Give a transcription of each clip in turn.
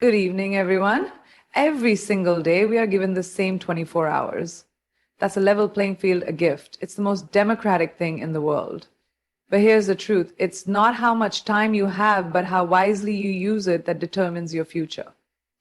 Good evening, everyone. Every single day, we are given the same 24 hours. That's a level playing field, a gift. It's the most democratic thing in the world. But here's the truth, it's not how much time you have, but how wisely you use it that determines your future.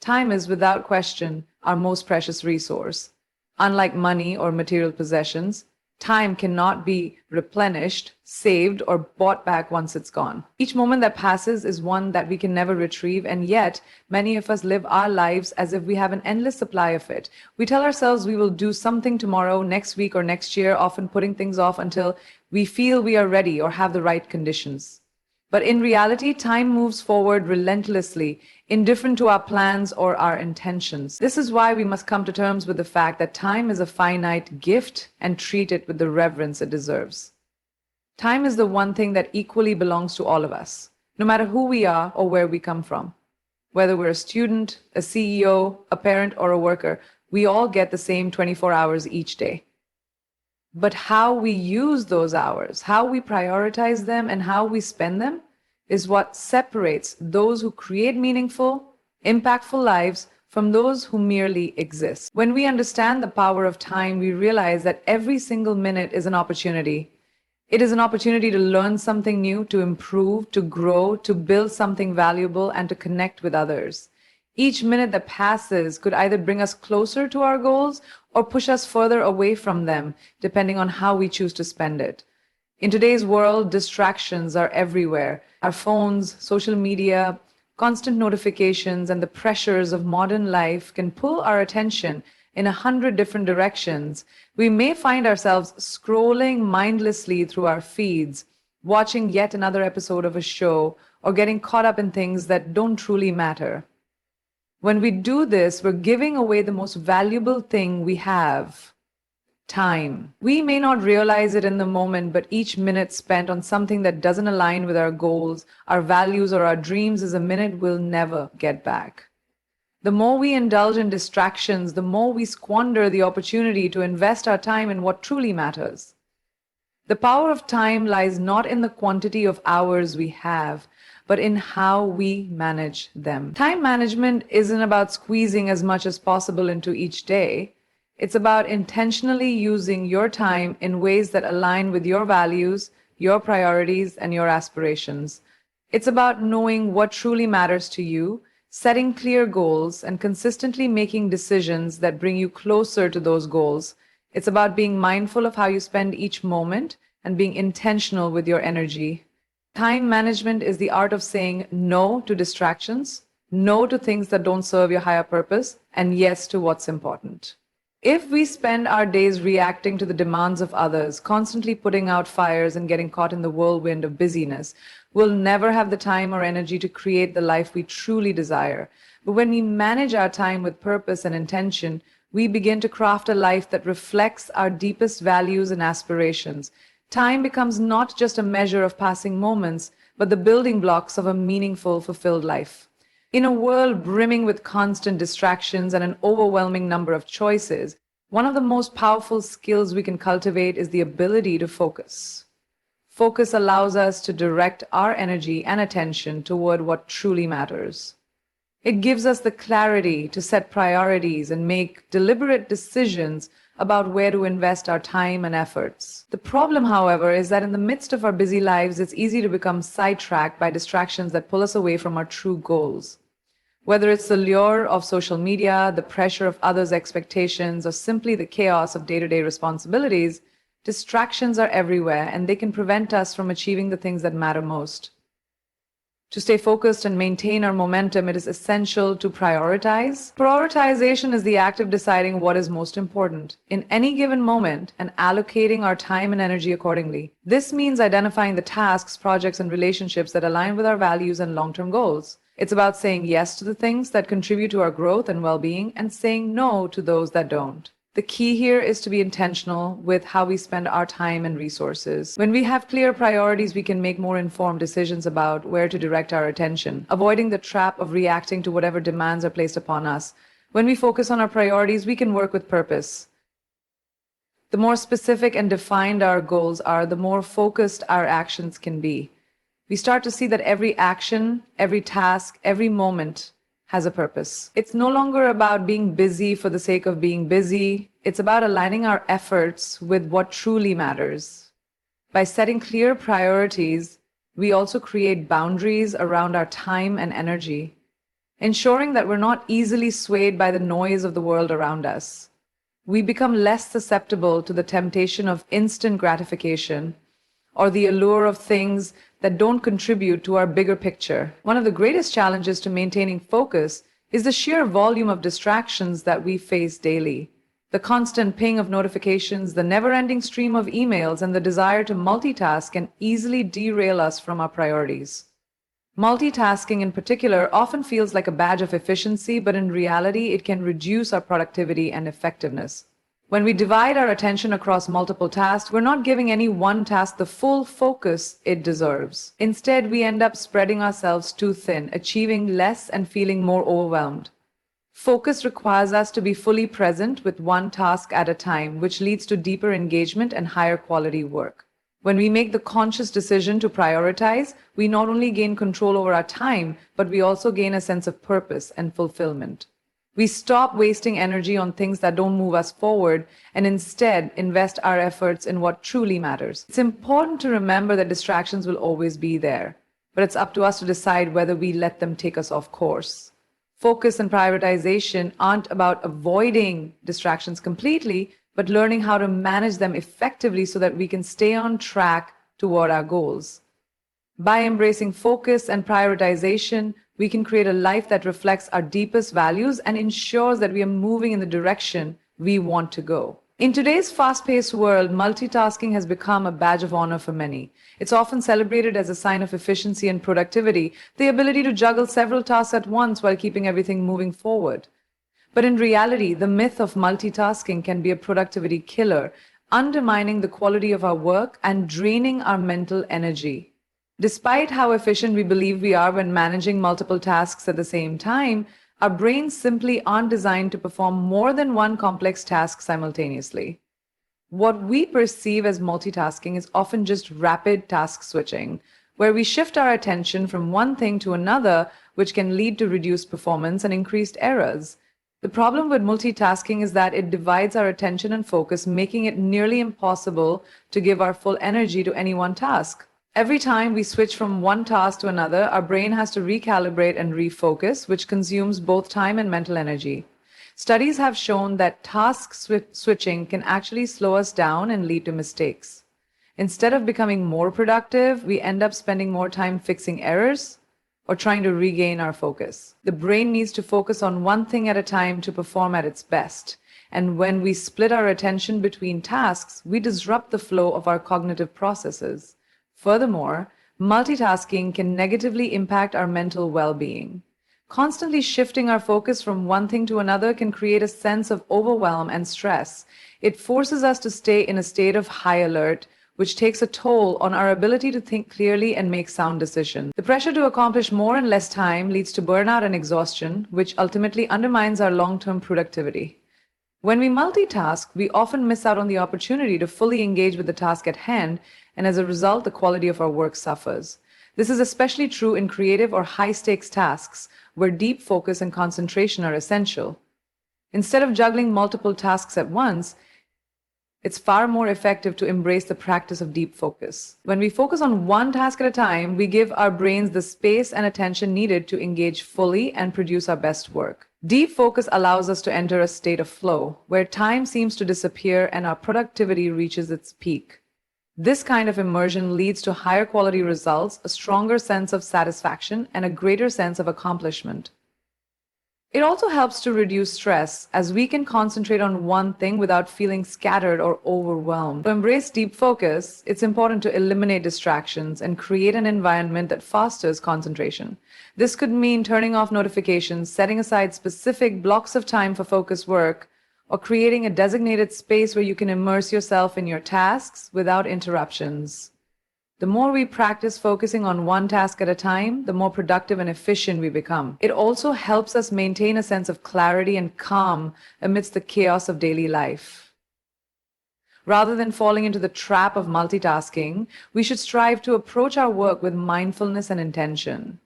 Time is, without question, our most precious resource. Unlike money or material possessions, time cannot be replenished, saved, or bought back once it's gone. Each moment that passes is one that we can never retrieve, and yet many of us live our lives as if we have an endless supply of it. We tell ourselves we will do something tomorrow, next week, or next year, often putting things off until we feel we are ready or have the right conditions. But in reality, time moves forward relentlessly, indifferent to our plans or our intentions. This is why we must come to terms with the fact that time is a finite gift and treat it with the reverence it deserves. Time is the one thing that equally belongs to all of us, no matter who we are or where we come from. Whether we're a student, a CEO, a parent, or a worker, we all get the same 24 hours each day. But how we use those hours, how we prioritize them, and how we spend them is what separates those who create meaningful, impactful lives from those who merely exist. When we understand the power of time, we realize that every single minute is an opportunity. It is an opportunity to learn something new, to improve, to grow, to build something valuable, and to connect with others. Each minute that passes could either bring us closer to our goals or push us further away from them, depending on how we choose to spend it. In today's world, distractions are everywhere. Our phones, social media, constant notifications, and the pressures of modern life can pull our attention in 100 different directions. We may find ourselves scrolling mindlessly through our feeds, watching yet another episode of a show, or getting caught up in things that don't truly matter. When we do this, we're giving away the most valuable thing we have, time. We may not realize it in the moment, but each minute spent on something that doesn't align with our goals, our values, or our dreams is a minute we'll never get back. The more we indulge in distractions, the more we squander the opportunity to invest our time in what truly matters. The power of time lies not in the quantity of hours we have, but in how we manage them. Time management isn't about squeezing as much as possible into each day. It's about intentionally using your time in ways that align with your values, your priorities, and your aspirations. It's about knowing what truly matters to you, setting clear goals, and consistently making decisions that bring you closer to those goals. It's about being mindful of how you spend each moment and being intentional with your energy. Time management is the art of saying no to distractions, no to things that don't serve your higher purpose, and yes to what's important. If we spend our days reacting to the demands of others, constantly putting out fires and getting caught in the whirlwind of busyness, we'll never have the time or energy to create the life we truly desire. But when we manage our time with purpose and intention, we begin to craft a life that reflects our deepest values and aspirations. Time becomes not just a measure of passing moments, but the building blocks of a meaningful, fulfilled life. In a world brimming with constant distractions and an overwhelming number of choices, one of the most powerful skills we can cultivate is the ability to focus. Focus allows us to direct our energy and attention toward what truly matters. It gives us the clarity to set priorities and make deliberate decisions about where to invest our time and efforts. The problem, however, is that in the midst of our busy lives, it's easy to become sidetracked by distractions that pull us away from our true goals. Whether it's the lure of social media, the pressure of others' expectations, or simply the chaos of day-to-day responsibilities, distractions are everywhere and they can prevent us from achieving the things that matter most. To stay focused and maintain our momentum, it is essential to prioritize. Prioritization is the act of deciding what is most important in any given moment and allocating our time and energy accordingly. This means identifying the tasks, projects, and relationships that align with our values and long-term goals. It's about saying yes to the things that contribute to our growth and well-being and saying no to those that don't. The key here is to be intentional with how we spend our time and resources. When we have clear priorities, we can make more informed decisions about where to direct our attention, avoiding the trap of reacting to whatever demands are placed upon us. When we focus on our priorities, we can work with purpose. The more specific and defined our goals are, the more focused our actions can be. We start to see that every action, every task, every moment has a purpose. It's no longer about being busy for the sake of being busy. It's about aligning our efforts with what truly matters. By setting clear priorities, we also create boundaries around our time and energy, ensuring that we're not easily swayed by the noise of the world around us. We become less susceptible to the temptation of instant gratification or the allure of things that don't contribute to our bigger picture. One of the greatest challenges to maintaining focus is the sheer volume of distractions that we face daily. The constant ping of notifications, the never-ending stream of emails, and the desire to multitask can easily derail us from our priorities. Multitasking in particular often feels like a badge of efficiency, but in reality, it can reduce our productivity and effectiveness. When we divide our attention across multiple tasks, we're not giving any one task the full focus it deserves. Instead, we end up spreading ourselves too thin, achieving less and feeling more overwhelmed. Focus requires us to be fully present with one task at a time, which leads to deeper engagement and higher quality work. When we make the conscious decision to prioritize, we not only gain control over our time, but we also gain a sense of purpose and fulfillment. We stop wasting energy on things that don't move us forward and instead invest our efforts in what truly matters. It's important to remember that distractions will always be there, but it's up to us to decide whether we let them take us off course. Focus and prioritization aren't about avoiding distractions completely, but learning how to manage them effectively so that we can stay on track toward our goals. By embracing focus and prioritization, we can create a life that reflects our deepest values and ensures that we are moving in the direction we want to go. In today's fast-paced world, multitasking has become a badge of honor for many. It's often celebrated as a sign of efficiency and productivity, the ability to juggle several tasks at once while keeping everything moving forward. But in reality, the myth of multitasking can be a productivity killer, undermining the quality of our work and draining our mental energy. Despite how efficient we believe we are when managing multiple tasks at the same time, our brains simply aren't designed to perform more than one complex task simultaneously. What we perceive as multitasking is often just rapid task switching, where we shift our attention from one thing to another, which can lead to reduced performance and increased errors. The problem with multitasking is that it divides our attention and focus, making it nearly impossible to give our full energy to any one task. Every time we switch from one task to another, our brain has to recalibrate and refocus, which consumes both time and mental energy. Studies have shown that task switching can actually slow us down and lead to mistakes. Instead of becoming more productive, we end up spending more time fixing errors or trying to regain our focus. The brain needs to focus on one thing at a time to perform at its best. And when we split our attention between tasks, we disrupt the flow of our cognitive processes. Furthermore, multitasking can negatively impact our mental well-being. Constantly shifting our focus from one thing to another can create a sense of overwhelm and stress. It forces us to stay in a state of high alert, which takes a toll on our ability to think clearly and make sound decisions. The pressure to accomplish more in less time leads to burnout and exhaustion, which ultimately undermines our long-term productivity. When we multitask, we often miss out on the opportunity to fully engage with the task at hand, and as a result, the quality of our work suffers. This is especially true in creative or high-stakes tasks, where deep focus and concentration are essential. Instead of juggling multiple tasks at once, it's far more effective to embrace the practice of deep focus. When we focus on one task at a time, we give our brains the space and attention needed to engage fully and produce our best work. Deep focus allows us to enter a state of flow, where time seems to disappear and our productivity reaches its peak. This kind of immersion leads to higher quality results, a stronger sense of satisfaction, and a greater sense of accomplishment. It also helps to reduce stress, as we can concentrate on one thing without feeling scattered or overwhelmed. To embrace deep focus, it's important to eliminate distractions and create an environment that fosters concentration. This could mean turning off notifications, setting aside specific blocks of time for focused work, or creating a designated space where you can immerse yourself in your tasks without interruptions. The more we practice focusing on one task at a time, the more productive and efficient we become. It also helps us maintain a sense of clarity and calm amidst the chaos of daily life. Rather than falling into the trap of multitasking, we should strive to approach our work with mindfulness and intention.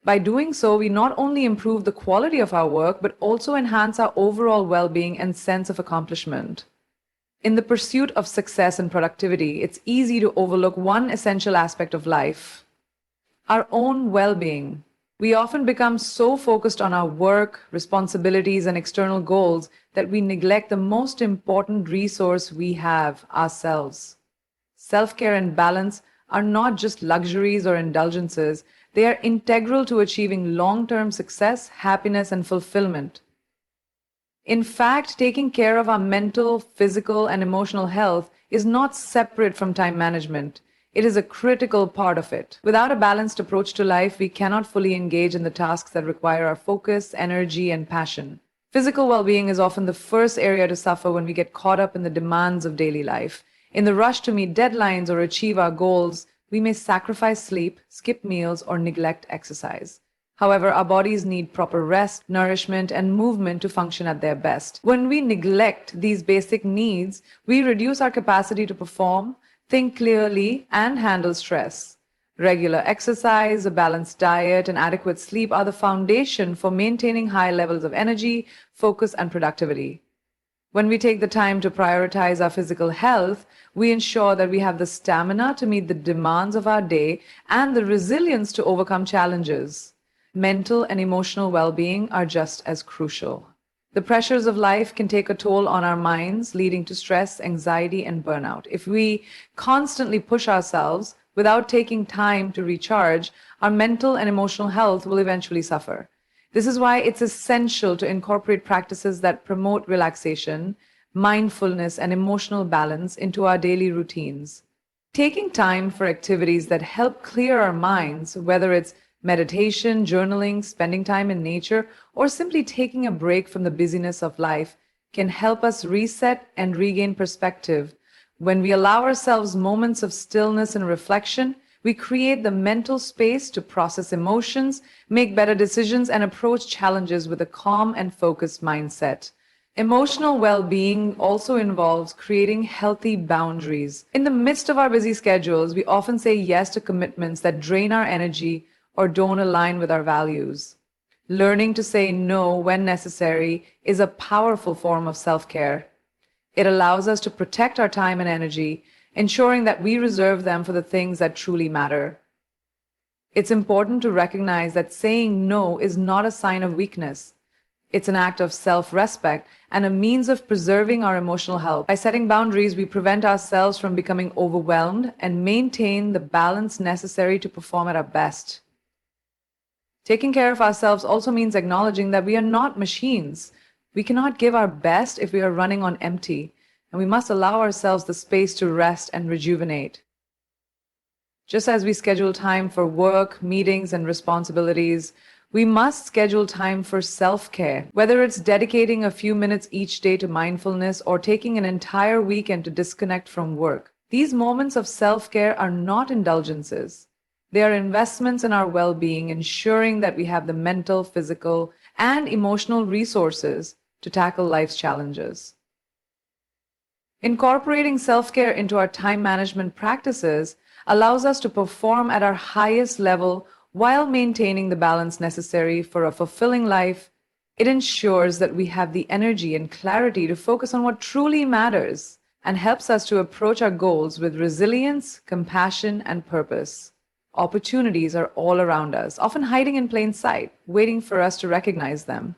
By doing so, we not only improve the quality of our work, but also enhance our overall well being and sense of accomplishment. In the pursuit of success and productivity, it's easy to overlook one essential aspect of life: our own well being. We often become so focused on our work, responsibilities, and external goals that we neglect the most important resource we have: ourselves. Self care and balance are not just luxuries or indulgences, they are integral to achieving long term success, happiness, and fulfillment. In fact, taking care of our mental, physical, and emotional health is not separate from time management. It is a critical part of it. Without a balanced approach to life, we cannot fully engage in the tasks that require our focus, energy, and passion. Physical well being is often the first area to suffer when we get caught up in the demands of daily life. In the rush to meet deadlines or achieve our goals, we may sacrifice sleep, skip meals, or neglect exercise. However, our bodies need proper rest, nourishment, and movement to function at their best. When we neglect these basic needs, we reduce our capacity to perform, think clearly, and handle stress. Regular exercise, a balanced diet, and adequate sleep are the foundation for maintaining high levels of energy, focus, and productivity. When we take the time to prioritize our physical health, we ensure that we have the stamina to meet the demands of our day and the resilience to overcome challenges. Mental and emotional well being are just as crucial. The pressures of life can take a toll on our minds, leading to stress, anxiety, and burnout. If we constantly push ourselves without taking time to recharge, our mental and emotional health will eventually suffer. This is why it's essential to incorporate practices that promote relaxation, mindfulness, and emotional balance into our daily routines. Taking time for activities that help clear our minds, whether it's meditation, journaling, spending time in nature, or simply taking a break from the busyness of life, can help us reset and regain perspective. When we allow ourselves moments of stillness and reflection, we create the mental space to process emotions, make better decisions, and approach challenges with a calm and focused mindset. Emotional well being also involves creating healthy boundaries. In the midst of our busy schedules, we often say yes to commitments that drain our energy or don't align with our values. Learning to say no when necessary is a powerful form of self care. It allows us to protect our time and energy, ensuring that we reserve them for the things that truly matter. It's important to recognize that saying no is not a sign of weakness. It's an act of self-respect and a means of preserving our emotional health. By setting boundaries, we prevent ourselves from becoming overwhelmed and maintain the balance necessary to perform at our best. Taking care of ourselves also means acknowledging that we are not machines. We cannot give our best if we are running on empty, and we must allow ourselves the space to rest and rejuvenate. Just as we schedule time for work, meetings, and responsibilities, we must schedule time for self-care, whether it's dedicating a few minutes each day to mindfulness or taking an entire weekend to disconnect from work. These moments of self-care are not indulgences. They are investments in our well-being, ensuring that we have the mental, physical, and emotional resources to tackle life's challenges. Incorporating self-care into our time management practices allows us to perform at our highest level while maintaining the balance necessary for a fulfilling life. It ensures that we have the energy and clarity to focus on what truly matters and helps us to approach our goals with resilience, compassion, and purpose. Opportunities are all around us, often hiding in plain sight, waiting for us to recognize them.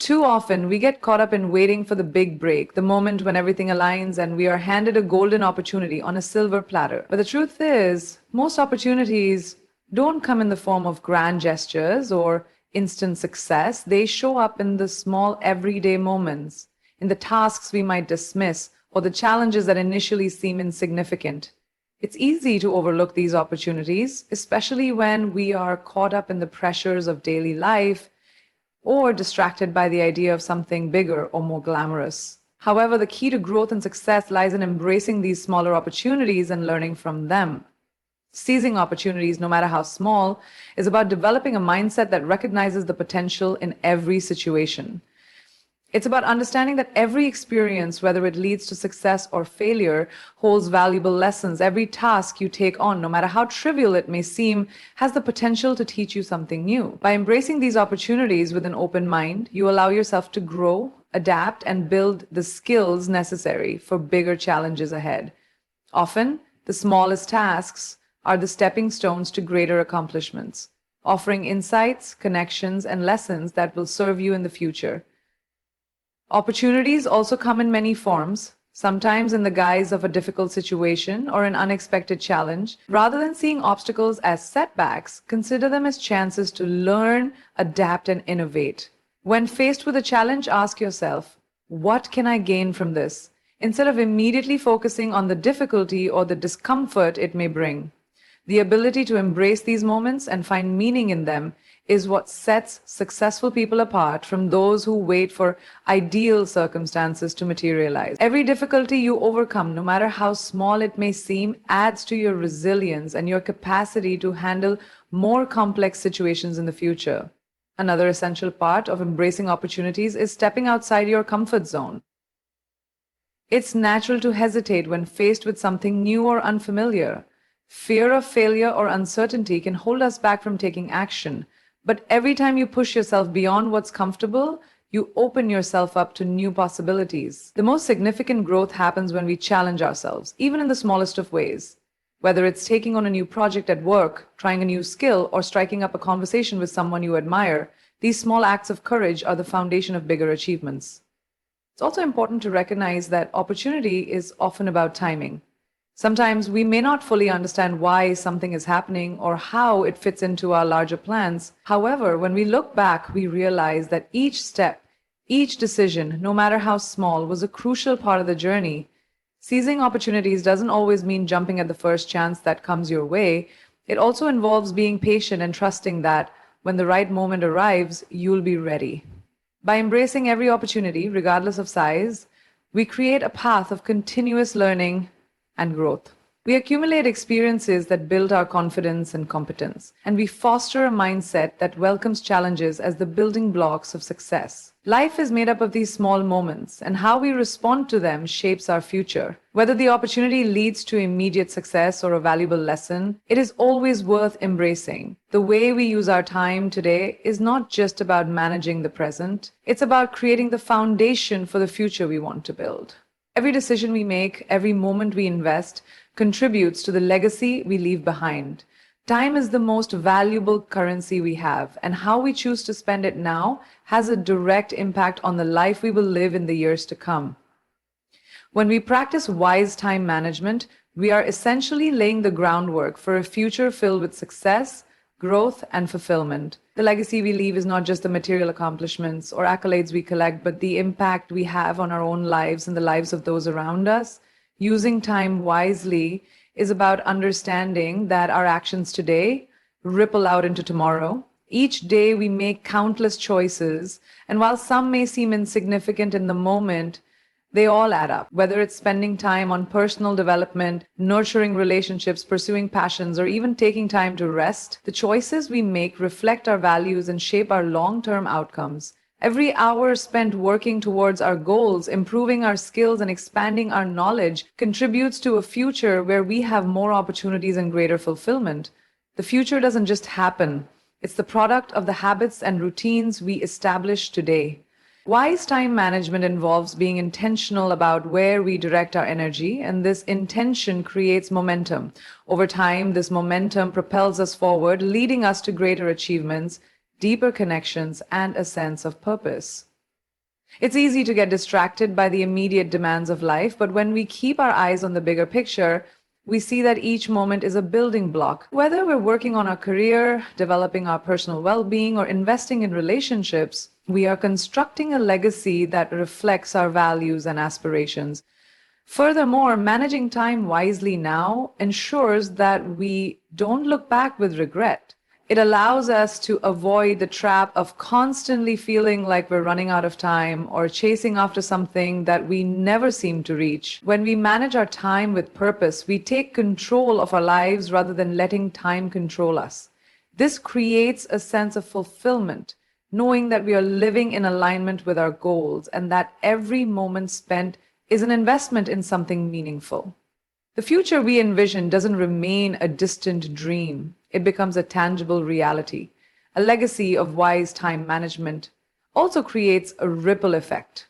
Too often, we get caught up in waiting for the big break, the moment when everything aligns and we are handed a golden opportunity on a silver platter. But the truth is, most opportunities don't come in the form of grand gestures or instant success. They show up in the small, everyday moments, in the tasks we might dismiss, or the challenges that initially seem insignificant. It's easy to overlook these opportunities, especially when we are caught up in the pressures of daily life or distracted by the idea of something bigger or more glamorous. However, the key to growth and success lies in embracing these smaller opportunities and learning from them. Seizing opportunities, no matter how small, is about developing a mindset that recognizes the potential in every situation. It's about understanding that every experience, whether it leads to success or failure, holds valuable lessons. Every task you take on, no matter how trivial it may seem, has the potential to teach you something new. By embracing these opportunities with an open mind, you allow yourself to grow, adapt, and build the skills necessary for bigger challenges ahead. Often, the smallest tasks are the stepping stones to greater accomplishments, offering insights, connections, and lessons that will serve you in the future. Opportunities also come in many forms, sometimes in the guise of a difficult situation or an unexpected challenge. Rather than seeing obstacles as setbacks, consider them as chances to learn, adapt, and innovate. When faced with a challenge, ask yourself, what can I gain from this? Instead of immediately focusing on the difficulty or the discomfort it may bring. The ability to embrace these moments and find meaning in them is what sets successful people apart from those who wait for ideal circumstances to materialize. Every difficulty you overcome, no matter how small it may seem, adds to your resilience and your capacity to handle more complex situations in the future. Another essential part of embracing opportunities is stepping outside your comfort zone. It's natural to hesitate when faced with something new or unfamiliar. Fear of failure or uncertainty can hold us back from taking action. But every time you push yourself beyond what's comfortable, you open yourself up to new possibilities. The most significant growth happens when we challenge ourselves, even in the smallest of ways. Whether it's taking on a new project at work, trying a new skill, or striking up a conversation with someone you admire, these small acts of courage are the foundation of bigger achievements. It's also important to recognize that opportunity is often about timing. Sometimes we may not fully understand why something is happening or how it fits into our larger plans. However, when we look back, we realize that each step, each decision, no matter how small, was a crucial part of the journey. Seizing opportunities doesn't always mean jumping at the first chance that comes your way. It also involves being patient and trusting that when the right moment arrives, you'll be ready. By embracing every opportunity, regardless of size, we create a path of continuous learning and growth. We accumulate experiences that build our confidence and competence, and we foster a mindset that welcomes challenges as the building blocks of success. Life is made up of these small moments, and how we respond to them shapes our future. Whether the opportunity leads to immediate success or a valuable lesson, it is always worth embracing. The way we use our time today is not just about managing the present, it's about creating the foundation for the future we want to build. Every decision we make, every moment we invest, contributes to the legacy we leave behind. Time is the most valuable currency we have, and how we choose to spend it now has a direct impact on the life we will live in the years to come. When we practice wise time management, we are essentially laying the groundwork for a future filled with success, growth, and fulfillment. The legacy we leave is not just the material accomplishments or accolades we collect, but the impact we have on our own lives and the lives of those around us. Using time wisely is about understanding that our actions today ripple out into tomorrow. Each day we make countless choices, and while some may seem insignificant in the moment, they all add up. Whether it's spending time on personal development, nurturing relationships, pursuing passions, or even taking time to rest, the choices we make reflect our values and shape our long-term outcomes. Every hour spent working towards our goals, improving our skills, and expanding our knowledge contributes to a future where we have more opportunities and greater fulfillment. The future doesn't just happen. It's the product of the habits and routines we establish today. Wise time management involves being intentional about where we direct our energy, and this intention creates momentum. Over time, this momentum propels us forward, leading us to greater achievements, deeper connections, and a sense of purpose. It's easy to get distracted by the immediate demands of life, but when we keep our eyes on the bigger picture, we see that each moment is a building block. Whether we're working on our career, developing our personal well-being, or investing in relationships, we are constructing a legacy that reflects our values and aspirations. Furthermore, managing time wisely now ensures that we don't look back with regret. It allows us to avoid the trap of constantly feeling like we're running out of time or chasing after something that we never seem to reach. When we manage our time with purpose, we take control of our lives rather than letting time control us. This creates a sense of fulfillment, knowing that we are living in alignment with our goals and that every moment spent is an investment in something meaningful. The future we envision doesn't remain a distant dream, it becomes a tangible reality. A legacy of wise time management also creates a ripple effect.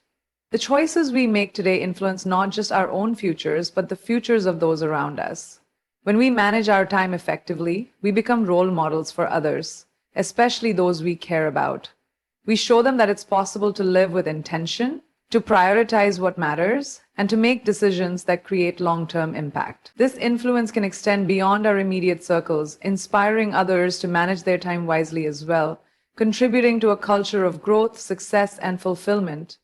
The choices we make today influence not just our own futures, but the futures of those around us. When we manage our time effectively, we become role models for others, especially those we care about. We show them that it's possible to live with intention, to prioritize what matters, and to make decisions that create long-term impact. This influence can extend beyond our immediate circles, inspiring others to manage their time wisely as well, contributing to a culture of growth, success, and fulfillment.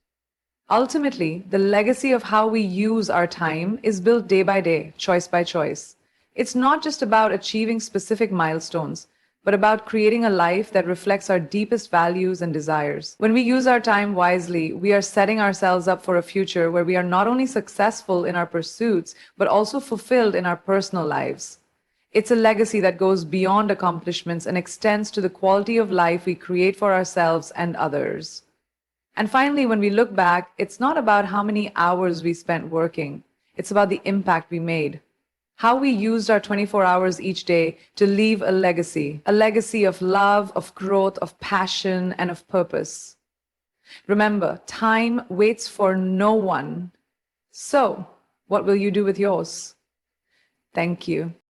Ultimately, the legacy of how we use our time is built day by day, choice by choice. It's not just about achieving specific milestones, but about creating a life that reflects our deepest values and desires. When we use our time wisely, we are setting ourselves up for a future where we are not only successful in our pursuits, but also fulfilled in our personal lives. It's a legacy that goes beyond accomplishments and extends to the quality of life we create for ourselves and others. And finally, when we look back, it's not about how many hours we spent working. It's about the impact we made. How we used our 24 hours each day to leave a legacy of love, of growth, of passion, and of purpose. Remember, time waits for no one. So, what will you do with yours? Thank you.